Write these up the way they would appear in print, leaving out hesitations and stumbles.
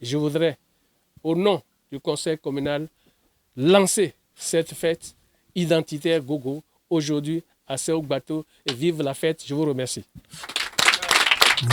je voudrais, au nom du conseil communal, lancer cette fête identitaire Gogo aujourd'hui à Seougbato et vive la fête. Je vous remercie.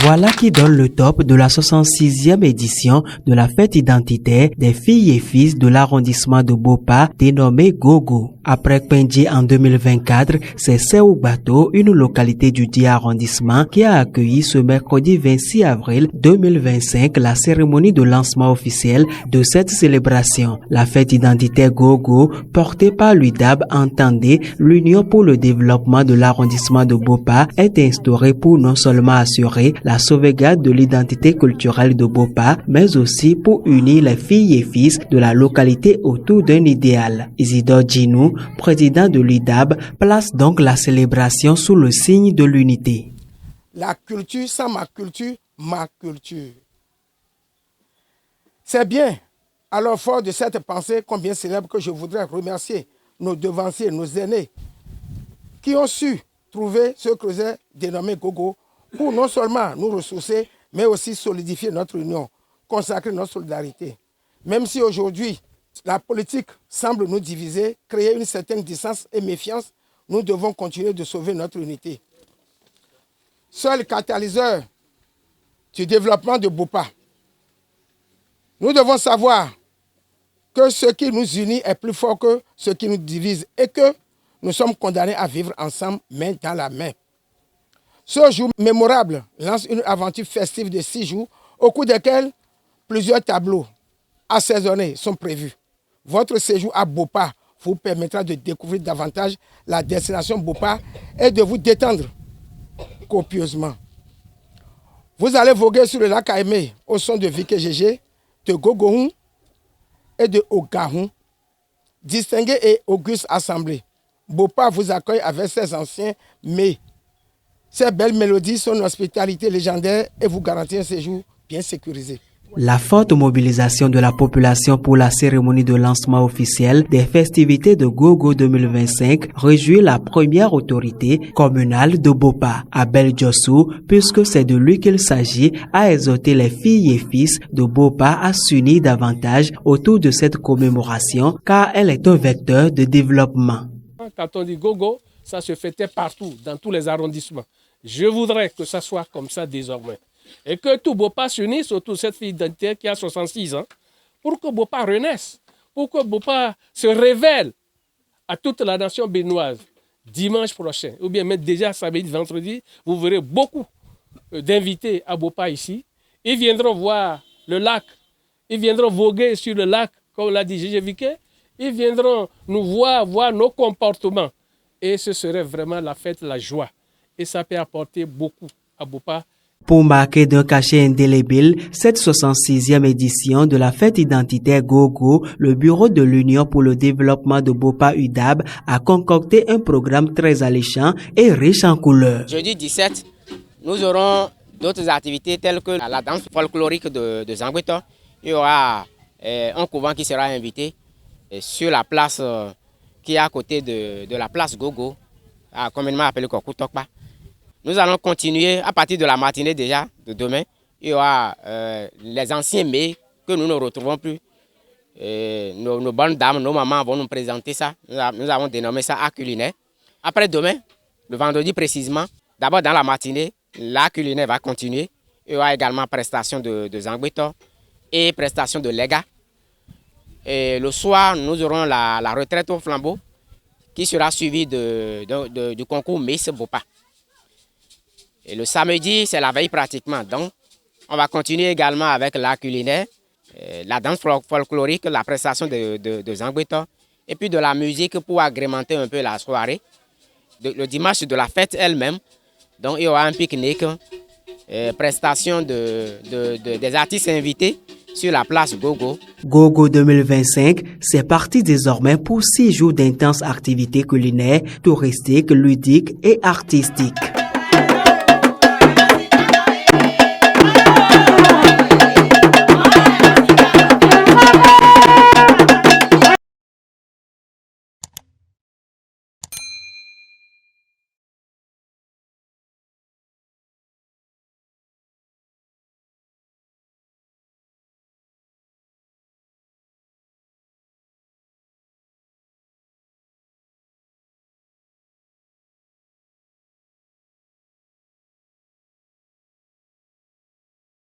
Voilà qui donne le top de la 66e édition de la fête identitaire des filles et fils de l'arrondissement de Bopa dénommée Gogo. Après Kpendji en 2024, c'est Seougbato, une localité du dit arrondissement, qui a accueilli ce mercredi 26 avril 2025 la cérémonie de lancement officiel de cette célébration. La fête identitaire Gogo, portée par l'UDAB, entendez l'Union pour le développement de l'arrondissement de Bopa, est instaurée pour non seulement assurer la sauvegarde de l'identité culturelle de Bopa, mais aussi pour unir les filles et fils de la localité autour d'un idéal. Isidore Djinou, président de l'UDAB, place donc la célébration sous le signe de l'unité. La culture sans ma culture. C'est bien, alors fort de cette pensée combien célèbre que je voudrais remercier nos devanciers, nos aînés, qui ont su trouver ce creuset dénommé Gogo, pour non seulement nous ressourcer, mais aussi solidifier notre union, consacrer notre solidarité. Même si aujourd'hui, la politique semble nous diviser, créer une certaine distance et méfiance, nous devons continuer de sauver notre unité. Seul catalyseur du développement de Bopa, nous devons savoir que ce qui nous unit est plus fort que ce qui nous divise et que nous sommes condamnés à vivre ensemble, main dans la main. Ce jour mémorable lance une aventure festive de 6 jours, au cours desquels plusieurs tableaux assaisonnés sont prévus. Votre séjour à Bopa vous permettra de découvrir davantage la destination Bopa et de vous détendre copieusement. Vous allez voguer sur le lac Aimé au son de Vike Gégé, de Gogohun et de Ogahun. Distingués et augustes assemblés, Bopa vous accueille avec ses anciens mets. Ces belles mélodies, son hospitalité légendaire et vous garantit un séjour bien sécurisé. La forte mobilisation de la population pour la cérémonie de lancement officiel des festivités de Gogo 2025 réjouit la première autorité communale de Bopa, Abel Djossou, puisque c'est de lui qu'il s'agit, à exhorter les filles et fils de Bopa à s'unir davantage autour de cette commémoration, car elle est un vecteur de développement. Quand on dit Gogo, ça se fêtait partout, dans tous les arrondissements. Je voudrais que ça soit comme ça désormais. Et que tout Bopa s'unisse autour de cette fille identitaire qui a 66 ans, pour que Bopa renaisse, pour que Bopa se révèle à toute la nation béninoise dimanche prochain, ou bien même déjà samedi, vendredi, vous verrez beaucoup d'invités à Bopa ici. Ils viendront voir le lac, ils viendront voguer sur le lac, comme l'a dit Gégé Vike, ils viendront nous voir nos comportements. Et ce serait vraiment la fête, la joie. Et ça peut apporter beaucoup à Bopa. Pour marquer d'un cachet indélébile cette 66e édition de la fête identitaire Gogo, le Bureau de l'Union pour le développement de Bopa UDAB a concocté un programme très alléchant et riche en couleurs. Jeudi 17, nous aurons d'autres activités telles que la danse folklorique de Zangweto. Il y aura un couvent qui sera invité sur la place qui est à côté de la place Gogo, communément appelée Kokutokpa. Nous allons continuer à partir de la matinée déjà, de demain. Il y aura les anciens mets que nous ne retrouvons plus. Nos bonnes dames, nos mamans vont nous présenter ça. Nous avons dénommé ça art culinaire. Après demain, le vendredi précisément, d'abord dans la matinée, l'art culinaire va continuer. Il y aura également prestation de Zangweto et prestation de Lega. Et le soir, nous aurons la retraite au flambeau qui sera suivie du concours Miss Bopa. Et le samedi, c'est la veille pratiquement. Donc, on va continuer également avec l'art culinaire, la danse folklorique, la prestation de Zangweto, et puis de la musique pour agrémenter un peu la soirée. Le dimanche de la fête elle-même, donc il y aura un pique-nique, prestation des artistes invités sur la place Gogo. Gogo 2025, c'est parti désormais pour 6 jours d'intenses activités culinaires, touristiques, ludiques et artistiques.